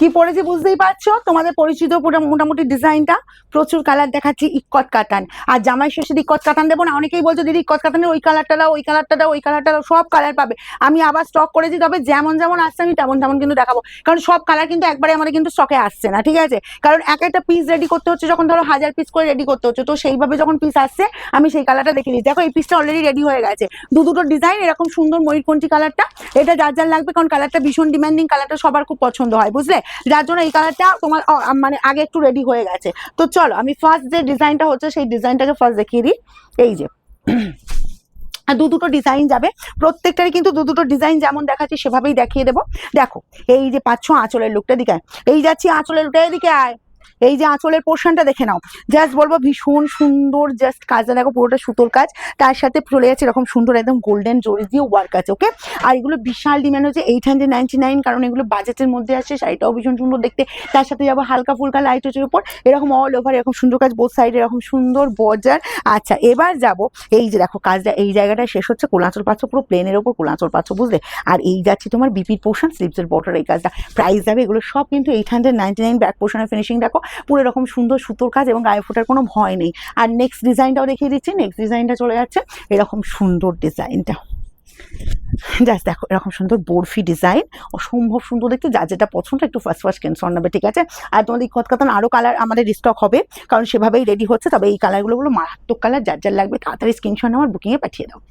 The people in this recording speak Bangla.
কি পরেছি বুঝতেই পারছো, তোমাদের পরিচিত মোটামুটি ডিজাইনটা। প্রচুর কালার দেখাচ্ছি, ইক্কত কাতান। আর জামাই শেষে ইক্কত কাতান দেবো না, অনেকেই বলছো দিদি ইক্কত কাতানের ওই কালারটা দাও, ওই কালারটা দাও, ওই কালারটা দাও, সব কালার পাবে। আমি আবার স্টক করেছি, তবে যেমন যেমন আসছে আমি তেমন তেমন কিন্তু দেখাবো, কারণ সব কালার কিন্তু একবারে আমাদের কিন্তু স্টকে আসছে না, ঠিক আছে? কারণ এক একটা পিস রেডি করতে হচ্ছে, যখন ধরো 1000 পিস করে রেডি করতে হচ্ছে, তো সেইভাবে যখন পিস আসছে আমি সেই কালারটা দেখিয়ে দিচ্ছি। দেখো এই পিসটা অলরেডি রেডি হয়ে গেছে, দুটো ডিজাইন এরকম সুন্দর ময়ূরকণ্ঠী কালারটা। এটা যার যার লাগবে, কারণ কালারটা ভীষণ ডিমান্ডিং, কালারটা সবার খুব পছন্দ হয়, বুঝলে? যার জন্য এই কালারটা তোমার মানে আগে একটু রেডি হয়ে গেছে। তো চলো আমি ফার্স্ট যে ডিজাইনটা হচ্ছে সেই ডিজাইনটাকে ফার্স্ট দেখিয়ে দিই। এই যে দুটো ডিজাইন যাবে, প্রত্যেকটারই কিন্তু দুটো ডিজাইন যেমন দেখাচ্ছি সেভাবেই দেখিয়ে দেবো। দেখো এই যে পাচ্ছ আঁচলের লুকটা, দিকে এই যাচ্ছি আঁচলের লুকটা, এদিকে আয়। এই যে আঁচলের পোর্শনটা দেখে নাও, জাস্ট বলবো ভীষণ সুন্দর, জাস্ট কাজটা দেখো, পুরোটা সুতোর কাজ, তার সাথে চলে যাচ্ছে এরকম সুন্দর একদম গোল্ডেন জরি দিয়ে ওয়ার্ক আছে, ওকে? আর এগুলো বিশাল ডিমান্ড হচ্ছে 899, কারণ এগুলো বাজেটের মধ্যে আসছে, শাড়িটাও ভীষণ সুন্দর দেখতে। তার সাথে যাবো হালকা ফুলকা লাইট ওয়েটের উপর, এরকম অল ওভার এরকম সুন্দর কাজ, বোথ সাইড এরকম সুন্দর বর্ডার। আচ্ছা এবার যাবো, এই যে দেখো কাজটা এই জায়গাটায় শেষ হচ্ছে, কোলাঁচল পাচ্ছ পুরো প্লেনের ওপর কোলাঁচল পাচ্ছ, বুঝলে? আর এই যাচ্ছে তোমার বিপির পোর্শন, স্লিভসের বর্ডার, এই কাজটা প্রাইস যাবে এগুলো সব কিন্তু 899। ব্যাক পোর্শনের ফিনিশিং দেখো, পুরো এরকম সুন্দর সুতোর কাজ এবং গায়ে ফোটার কোনো ভয় নেই। আর নেক্সট ডিজাইনটাও দেখিয়ে দিচ্ছি, নেক্সট ডিজাইনটা চলে যাচ্ছে এরকম সুন্দর ডিজাইনটা, জাস্ট দেখো এরকম সুন্দর বরফি ডিজাইন, অসম্ভব সুন্দর দেখতে। যা যেটা পছন্দ একটু ফার্স্ট স্ক্রিনশট নেবে, ঠিক আছে? আর তোমাদের ইক্কত কাতান আরো কালার আমাদের রিস্টক হবে, কারণ সেভাবেই রেডি হচ্ছে, তবে এই কালারগুলো মারাত্মক কালার, যার যার লাগবে তাড়াতাড়ি স্ক্রিনশট নেওয়ার বুকিংয়ে পাঠিয়ে দাও।